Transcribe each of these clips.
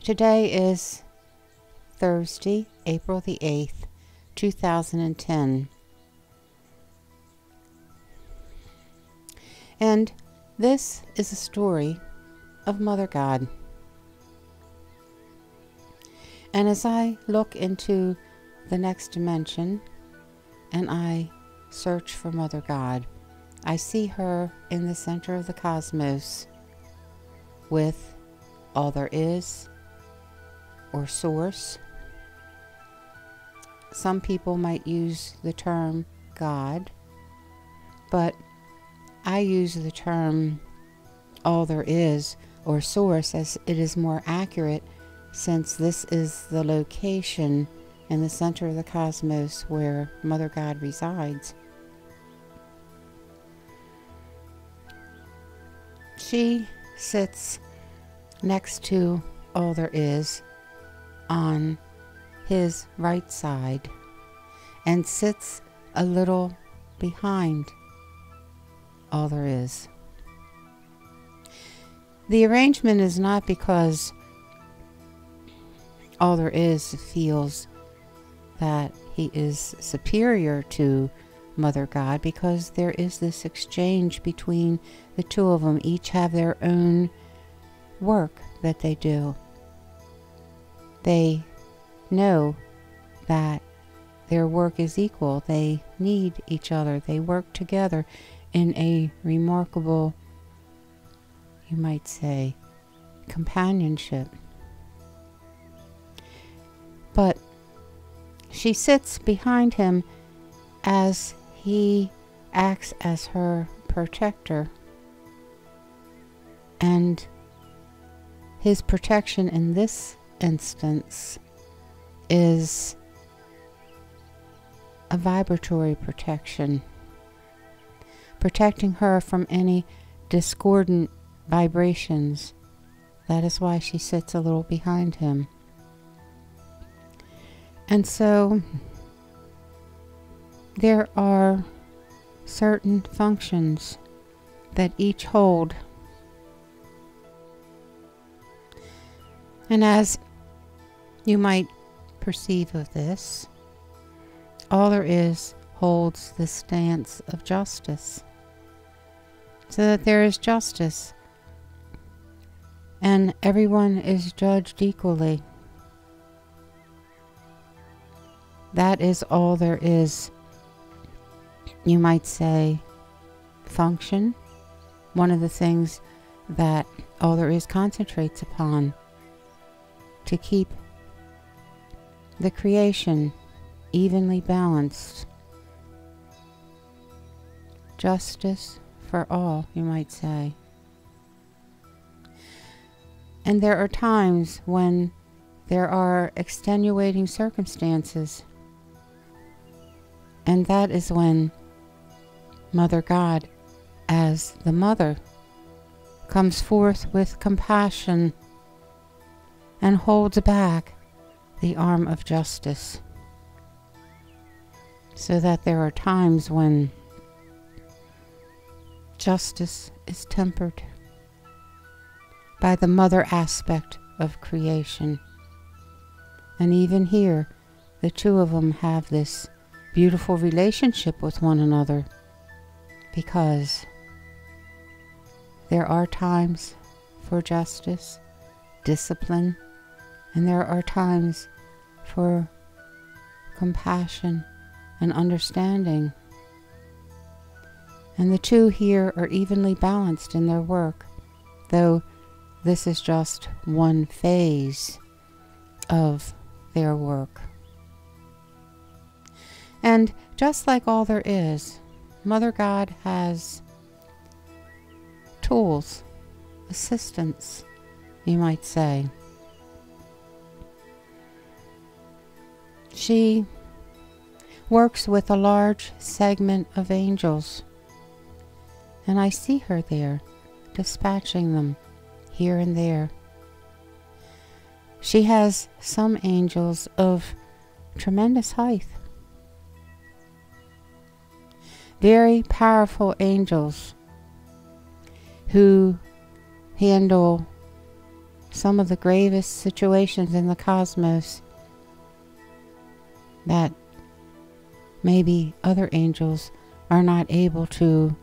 Today is Thursday, April the 8th, 2010. And this is a story of Mother God. And as I look into the next dimension and I search for Mother God, I see her in the center of the cosmos with all there is, or source. Some people might use the term God, but I use the term all there is, or source, as it is more accurate, since this is the location in the center of the cosmos where Mother God resides. She sits next to all there is on his right side and sits a little behind all there is. The arrangement is not because all there is feels that he is superior to Mother God, because there is this exchange between the two of them. Each have their own work that they do. They know that their work is equal. They need each other. They work together in a remarkable, you might say, companionship. But she sits behind him as he acts as her protector. And his protection in this instance is a vibratory protection, protecting her from any discordant vibrations. That is why she sits a little behind him. And so there are certain functions that each hold. And as you might perceive of this, all there is holds the stance of justice, so that there is justice and everyone is judged equally. That is all there is, you might say, function. One of the things that all there is concentrates upon to keep the creation evenly balanced. Justice for all, you might say. And there are times when there are extenuating circumstances, and that is when Mother God, as the mother, comes forth with compassion and holds back the arm of justice, so that there are times when justice is tempered by the mother aspect of creation. And even here, the two of them have this beautiful relationship with one another, because there are times for justice, discipline, and there are times for compassion and understanding. And the two here are evenly balanced in their work, though this is just one phase of their work. And just like all there is, Mother God has tools, assistants, you might say. She works with a large segment of angels, and I see her there, dispatching them here and there. She has some angels of tremendous height, very powerful angels who handle some of the gravest situations in the cosmos that maybe other angels are not able to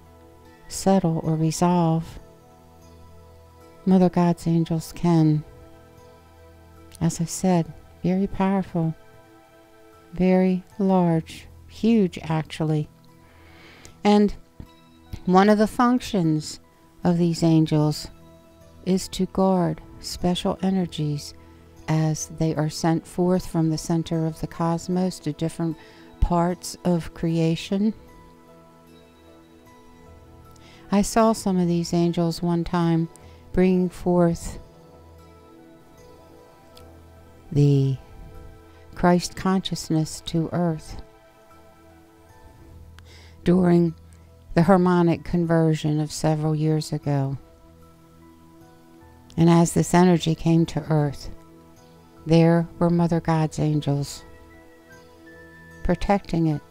settle or resolve. Mother God's angels can. As I said, very powerful, very large, huge actually. And one of the functions of these angels is to guard special energies as they are sent forth from the center of the cosmos to different parts of creation. I saw some of these angels one time bringing forth the Christ consciousness to earth during the harmonic conversion of several years ago. And as this energy came to earth, there were Mother God's angels protecting it,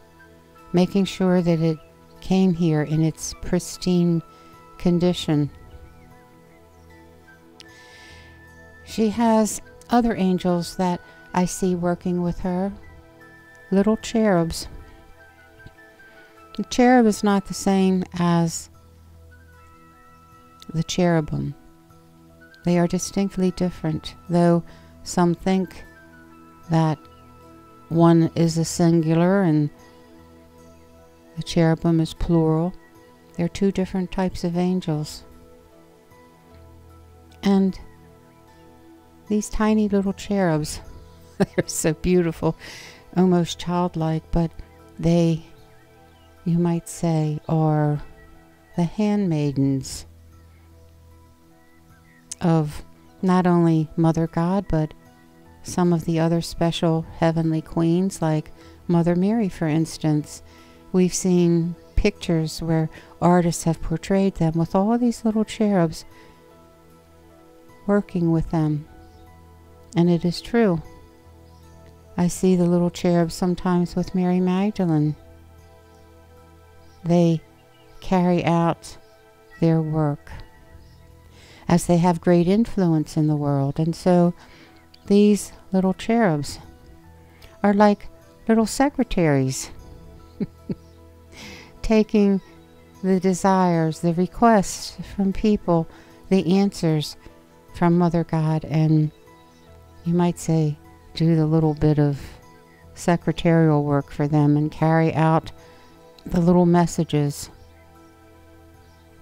making sure that it came here in its pristine condition. She has other angels that I see working with her, little cherubs. The cherub is not the same as the cherubim. They are distinctly different, though some think that one is a singular and the cherubim is plural. They're two different types of angels. And these tiny little cherubs, they're so beautiful, almost childlike, but they, you might say, are the handmaidens of not only Mother God, but some of the other special heavenly queens, like Mother Mary, for instance. We've seen pictures where artists have portrayed them with all these little cherubs working with them. And it is true. I see the little cherubs sometimes with Mary Magdalene. They carry out their work as they have great influence in the world. And so these little cherubs are like little secretaries, taking the desires, the requests from people, the answers from Mother God, and you might say do the little bit of secretarial work for them and carry out the little messages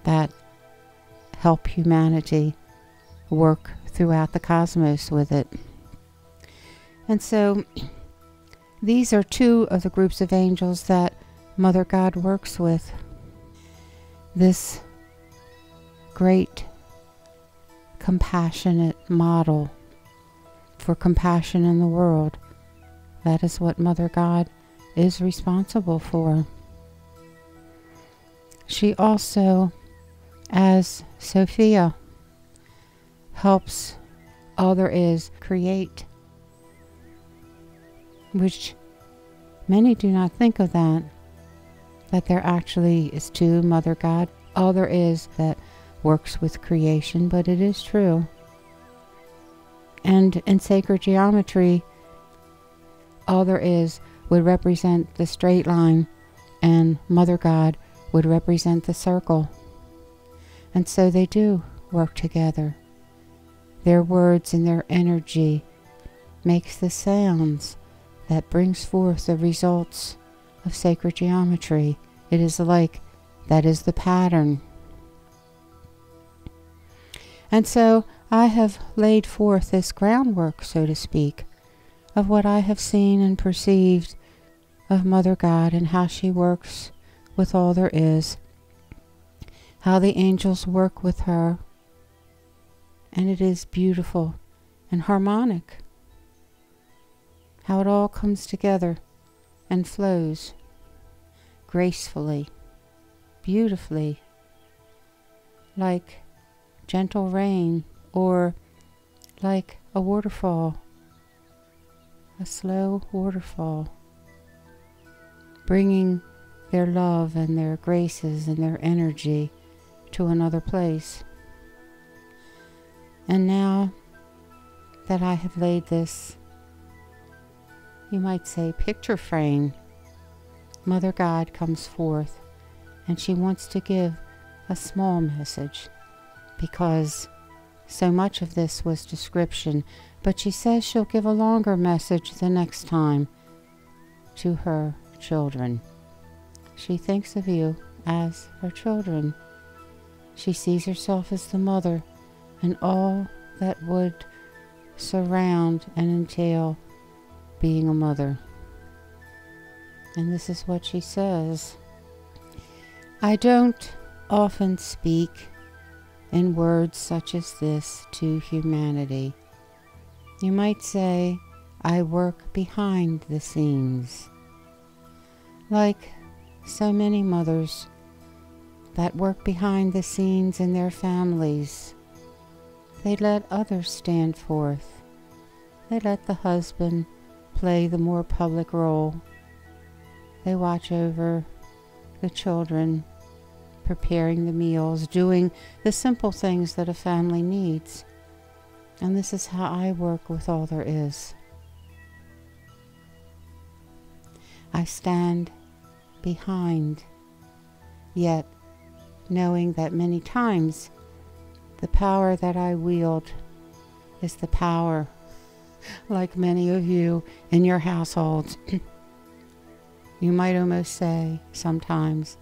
that help humanity work throughout the cosmos with it. And so these are two of the groups of angels that Mother God works with. This great compassionate model for compassion in the world. That is what Mother God is responsible for. She also, as Sophia, helps all there is create, which many do not think of that there actually is two Mother God, all there is that works with creation, but it is true. And in sacred geometry, all there is would represent the straight line, and Mother God would represent the circle. And so they do work together. Their words and their energy makes the sounds that brings forth the results of sacred geometry. It is like that is the pattern. And so I have laid forth this groundwork, so to speak, of what I have seen and perceived of Mother God and how she works with all there is, how the angels work with her, and it is beautiful and harmonic, how it all comes together and flows gracefully, beautifully, like gentle rain, or like a waterfall, a slow waterfall, bringing their love and their graces and their energy to another place. And now that I have laid this, you might say, picture frame, Mother God comes forth, and she wants to give a small message, because so much of this was description, but she says she'll give a longer message the next time to her children. She thinks of you as her children. She sees herself as the mother and all that would surround and entail being a mother. And this is what she says: I don't often speak in words such as this to humanity. You might say I work behind the scenes, like so many mothers that work behind the scenes in their families. They let others stand forth. They let the husband play the more public role. They watch over the children, preparing the meals, doing the simple things that a family needs. And this is how I work with all there is. I stand behind, yet knowing that many times the power that I wield is the power, like many of you in your households, you might almost say sometimes,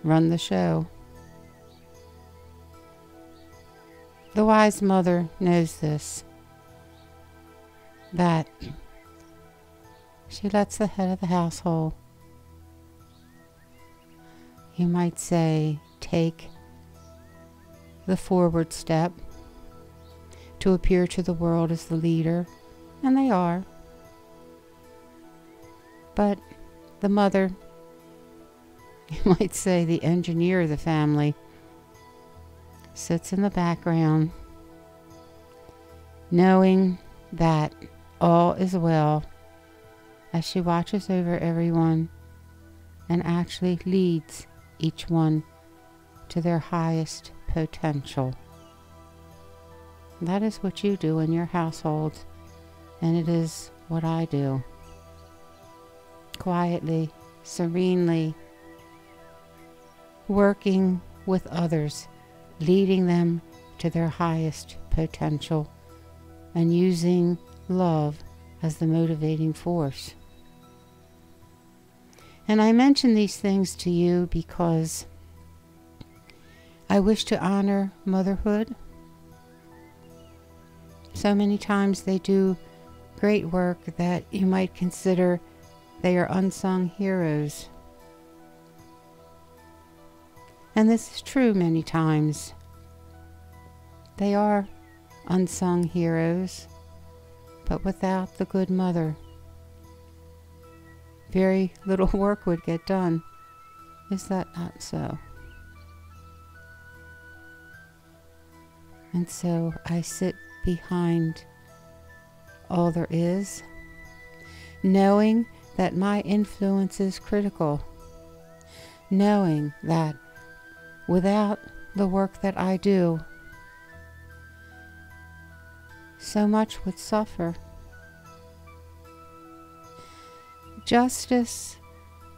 run the show. The wise mother knows this, that she lets the head of the household, you might say, take the forward step to appear to the world as the leader, and they are. But the mother, you might say the engineer of the family, sits in the background, knowing that all is well, as she watches over everyone and actually leads each one to their highest potential. That is what you do in your household, and it is what I do. Quietly, serenely, working with others, leading them to their highest potential, and using love as the motivating force. And I mention these things to you because I wish to honor motherhood. So many times they do great work that you might consider they are unsung heroes. And this is true many times. They are unsung heroes, but without the good mother, very little work would get done. Is that not so? And so I sit behind all there is, knowing that my influence is critical, knowing that without the work that I do, so much would suffer. Justice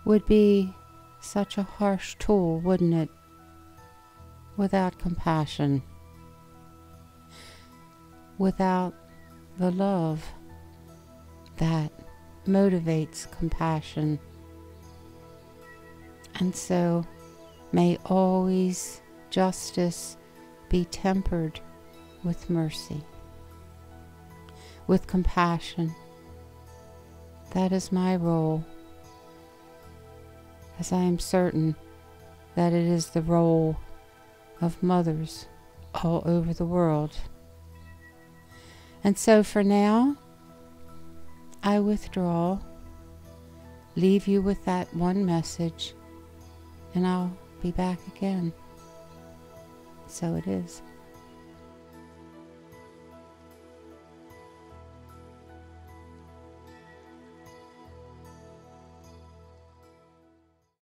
would be such a harsh tool, wouldn't it, without compassion, without the love that motivates compassion. And so may always justice be tempered with mercy, with compassion. That is my role, as I am certain that it is the role of mothers all over the world. And so for now, I withdraw, leave you with that one message, and I'll be back again. So it is.